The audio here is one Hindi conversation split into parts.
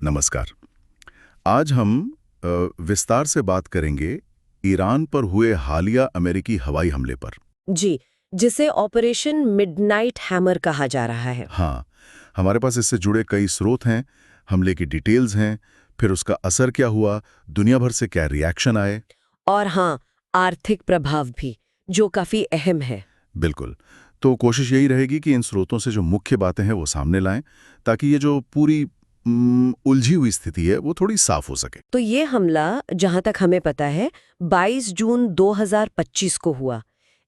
नमस्कार। आज हम विस्तार से बात करेंगे ईरान पर हुए हालिया अमेरिकी हवाई हमले पर। जी, जिसे ऑपरेशन मिडनाइट हैमर कहा जा रहा है। हाँ, हमारे पास इससे जुड़े कई स्रोत हैं, हमले की डिटेल्स हैं, फिर उसका असर क्या हुआ, दुनिया भर से क्या रिएक्शन आए। और हाँ, आर्थिक प्रभाव भी, जो काफी अहम है। बिल्कुल। तो कोशिश यही रहेगी कि इन स्रोतों से जो मुख्य बातें हैं वो सामने लाएं, ताकि ये जो पूरी उलझी हुई स्थिति है वो थोड़ी साफ हो सके। तो ये हमला, जहां तक हमें पता है, 22 जून 2025 को हुआ।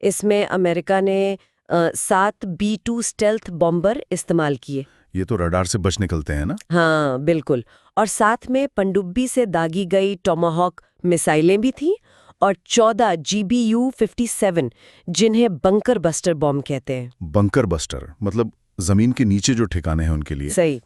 इसमें अमेरिका ने 7 B-2 स्टेल्थ बॉम्बर इस्तेमाल किए। ये तो रडार से बच निकलते हैं ना। हाँ, बिल्कुल। और साथ में पनडुब्बी से दागी गई टोमाहॉक मिसाइलें भी थीं और 14 GBU-57, जिन्हें बंकर बस्टर बॉम्ब कहते हैं। बंकर बस्टर मतलब जमीन के नीचे जो ठिकाने हैं उनके लिए। सही।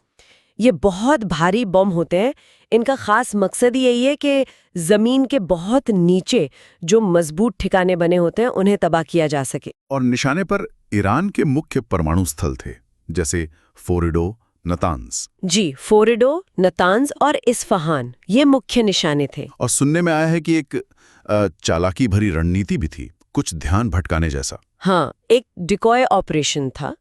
ये बहुत भारी बम होते हैं। इनका खास मकसद यही है कि जमीन के बहुत नीचे जो मजबूत ठिकाने बने होते हैं उन्हें तबाह किया जा सके। और निशाने पर ईरान के मुख्य परमाणु स्थल थे, जैसे फोरिडो, नतांज। जी, फोरिडो, नतांज और इस्फहान ये मुख्य निशाने थे। और सुनने में आया है कि एक चालाकी भरी रणनीति भी थी, कुछ ध्यान भटकाने जैसा। हाँ, एक डिकॉय ऑपरेशन था।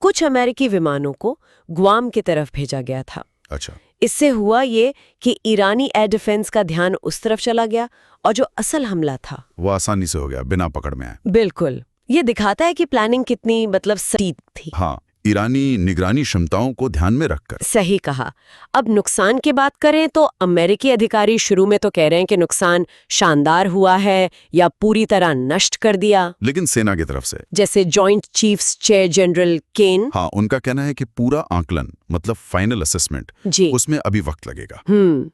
कुछ अमेरिकी विमानों को ग्वाम की तरफ भेजा गया था। अच्छा। इससे हुआ ये कि ईरानी एयर डिफेंस का ध्यान उस तरफ चला गया और जो असल हमला था वो आसानी से हो गया, बिना पकड़ में आए। बिल्कुल। ये दिखाता है कि प्लानिंग कितनी सटीक थी। हाँ, ईरानी निगरानी क्षमताओं को ध्यान में रखकर। सही कहा। अब नुकसान की बात करें तो अमेरिकी अधिकारी शुरू में तो कह रहे हैं कि नुकसान शानदार हुआ है या पूरी तरह नष्ट कर दिया। लेकिन सेना की तरफ से, जैसे जॉइंट चीफ्स चेयर जनरल केन, हाँ, उनका कहना है कि पूरा आंकलन मतलब फाइनल असेसमेंट, जी, उसमें अभी वक्त लगेगा।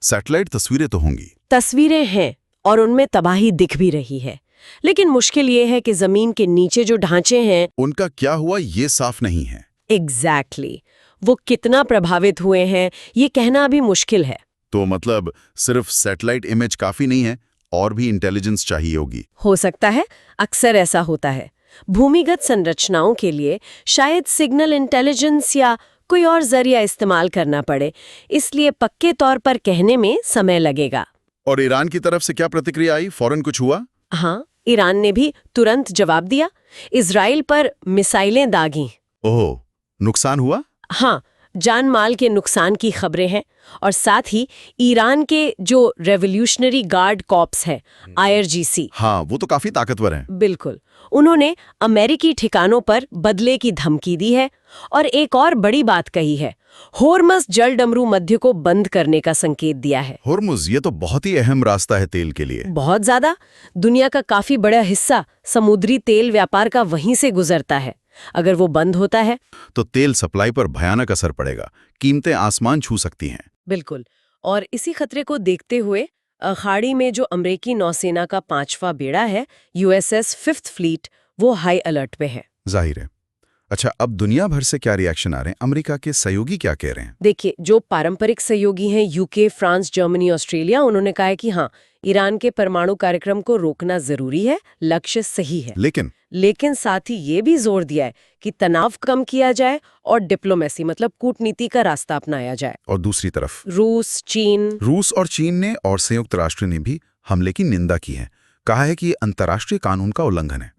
सैटेलाइट तस्वीरें तो होंगी, तस्वीरें हैं और उनमें तबाही दिख भी रही है। लेकिन मुश्किल ये है कि जमीन के नीचे जो ढांचे हैं, उनका क्या हुआ ये साफ नहीं है। एग्जैक्टली वो कितना प्रभावित हुए हैं ये कहना अभी मुश्किल है। तो मतलब सिर्फ सैटेलाइट इमेज काफी नहीं है, और भी इंटेलिजेंस चाहिए होगी। हो सकता है, अक्सर ऐसा होता है। भूमिगत संरचनाओं के लिए शायद सिग्नल इंटेलिजेंस या कोई और जरिया इस्तेमाल करना पड़े, इसलिए पक्के तौर पर कहने में समय लगेगा। और ईरान की तरफ से क्या प्रतिक्रिया आई, फौरन कुछ हुआ? हाँ, ईरान ने भी तुरंत जवाब दिया। इजराइल पर मिसाइलें दागी। ओह, नुकसान हुआ? हाँ, जान माल के नुकसान की खबरें हैं। और साथ ही ईरान के जो रेवोल्यूशनरी गार्ड कॉर्प्स है, IRGC, हाँ, वो तो काफी ताकतवर हैं। बिल्कुल, उन्होंने अमेरिकी ठिकानों पर बदले की धमकी दी है और एक और बड़ी बात कही है, होर्मस जलडमरू मध्य को बंद करने का संकेत दिया है। होर्मुज, ये तो बहुत ही अहम रास्ता है तेल के लिए। बहुत ज्यादा। दुनिया का काफी बड़ा हिस्सा समुद्री तेल व्यापार का वहीं से गुजरता है। अगर वो बंद होता है तो तेल सप्लाई पर भयानक असर पड़ेगा, कीमतें आसमान छू सकती हैं। बिल्कुल। और इसी खतरे को देखते हुए खाड़ी में जो अमेरिकी नौसेना का 5वां बेड़ा है, USS फिफ्थ फ्लीट, वो हाई अलर्ट पे है। जाहिर है। अच्छा, अब दुनिया भर से क्या रिएक्शन आ रहे हैं, अमेरिका के सहयोगी क्या कह रहे हैं? देखिए, जो पारंपरिक सहयोगी हैं, UK, फ्रांस, जर्मनी, ऑस्ट्रेलिया, उन्होंने कहा है कि हाँ, ईरान के परमाणु कार्यक्रम को रोकना जरूरी है, लक्ष्य सही है। लेकिन साथ ही ये भी जोर दिया है कि तनाव कम किया जाए और डिप्लोमेसी मतलब कूटनीति का रास्ता अपनाया जाए। और दूसरी तरफ रूस और चीन ने और संयुक्त राष्ट्र ने भी हमले की निंदा की है, कहा है कि ये अंतर्राष्ट्रीय कानून का उल्लंघन है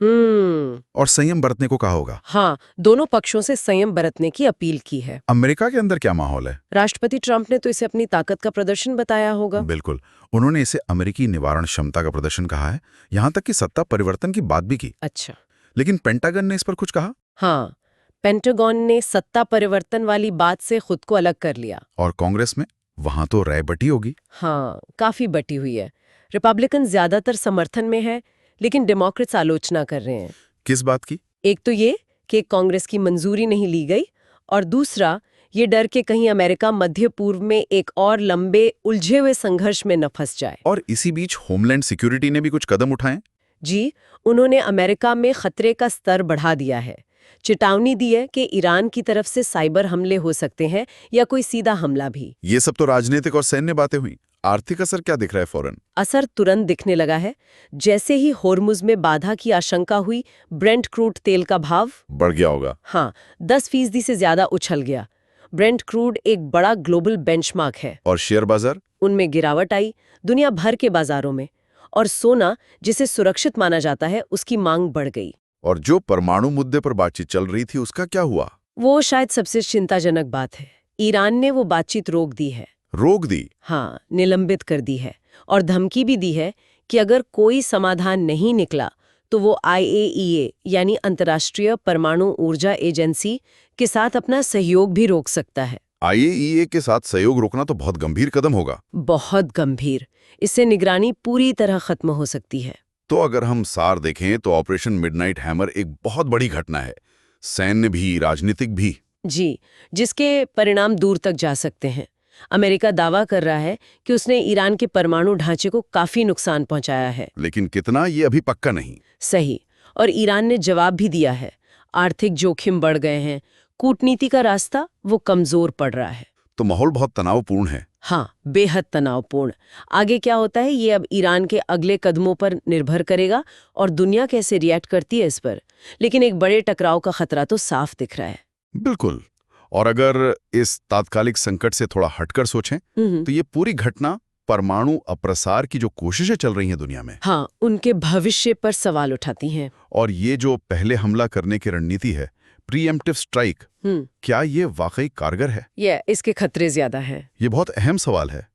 और संयम बरतने को कहा होगा। हाँ, दोनों पक्षों से संयम बरतने की अपील की है। अमेरिका के अंदर क्या माहौल है? राष्ट्रपति ट्रंप ने तो इसे अपनी ताकत का प्रदर्शन बताया होगा। बिल्कुल, उन्होंने इसे अमेरिकी निवारण क्षमता का प्रदर्शन कहा है, यहाँ तक कि सत्ता परिवर्तन की बात भी की। अच्छा, लेकिन पेंटागन ने इस पर कुछ कहा? हाँ, पेंटागन ने सत्ता परिवर्तन वाली बात से खुद को अलग कर लिया। और कांग्रेस में वहां तो राय बटी होगी। हाँ, काफी बटी हुई है। रिपब्लिकन ज्यादातर समर्थन में है, लेकिन डेमोक्रेट्स आलोचना कर रहे हैं। किस बात की? एक तो ये कि कांग्रेस की मंजूरी नहीं ली गई, और दूसरा ये डर के कहीं अमेरिका मध्य पूर्व में एक और लंबे उलझे हुए संघर्ष में न फंस जाए। और इसी बीच होमलैंड सिक्योरिटी ने भी कुछ कदम उठाए। जी, उन्होंने अमेरिका में खतरे का स्तर बढ़ा दिया है। चेतावनी दी है कि ईरान की तरफ से साइबर हमले हो सकते हैं या कोई सीधा हमला भी। ये सब तो राजनीतिक और सैन्य बातें हुई। आर्थिक असर क्या दिख रहा है फौरन? असर तुरंत दिखने लगा है। जैसे ही होर्मुज में बाधा की आशंका हुई, ब्रेंट क्रूड तेल का भाव बढ़ गया होगा। हाँ, 10% से ज्यादा उछल गया। ब्रेंट क्रूड एक बड़ा ग्लोबल बेंचमार्क है। और शेयर बाजार? उनमें गिरावट आई दुनिया भर के बाजारों में, और सोना, जिसे सुरक्षित माना जाता है, उसकी मांग बढ़ गई। और जो परमाणु मुद्दे पर बातचीत चल रही थी उसका क्या हुआ? वो शायद सबसे चिंताजनक बात है। ईरान ने वो बातचीत रोक दी है। रोक दी? हाँ, निलंबित कर दी है, और धमकी भी दी है कि अगर कोई समाधान नहीं निकला तो वो IAEA यानी अंतर्राष्ट्रीय परमाणु ऊर्जा एजेंसी के साथ अपना सहयोग भी रोक सकता है। IAEA के साथ सहयोग रोकना तो बहुत गंभीर कदम होगा। बहुत गंभीर। इससे निगरानी पूरी तरह खत्म हो सकती है। तो अगर हम सार देखें तो ऑपरेशन मिडनाइट हैमर एक बहुत बड़ी घटना है, सैन्य भी, राजनीतिक भी। जी, जिसके परिणाम दूर तक जा सकते हैं। अमेरिका दावा कर रहा है कि उसने ईरान के परमाणु ढांचे को काफी नुकसान पहुंचाया है। लेकिन कितना, ये अभी पक्का नहीं। सही। और ईरान ने जवाब भी दिया है। आर्थिक जोखिम बढ़ गए हैं, कूटनीति का रास्ता वो कमजोर पड़ रहा है। तो माहौल बहुत तनावपूर्ण है। हाँ, बेहद तनावपूर्ण। आगे क्या होता है ये अब ईरान के अगले कदमों पर निर्भर करेगा और दुनिया कैसे रिएक्ट करती है इस पर। लेकिन एक बड़े टकराव का खतरा तो साफ दिख रहा है। बिल्कुल। और अगर इस तात्कालिक संकट से थोड़ा हटकर सोचें तो ये पूरी घटना परमाणु अप्रसार की जो कोशिशें चल रही हैं दुनिया में, हाँ, उनके भविष्य पर सवाल उठाती हैं। और ये जो पहले हमला करने की रणनीति है, प्रीएम्प्टिव स्ट्राइक, क्या ये वाकई कारगर है? ये इसके खतरे ज्यादा हैं। ये बहुत अहम सवाल है।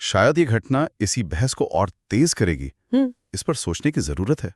शायद ये घटना इसी बहस को और तेज करेगी। इस पर सोचने की जरूरत है।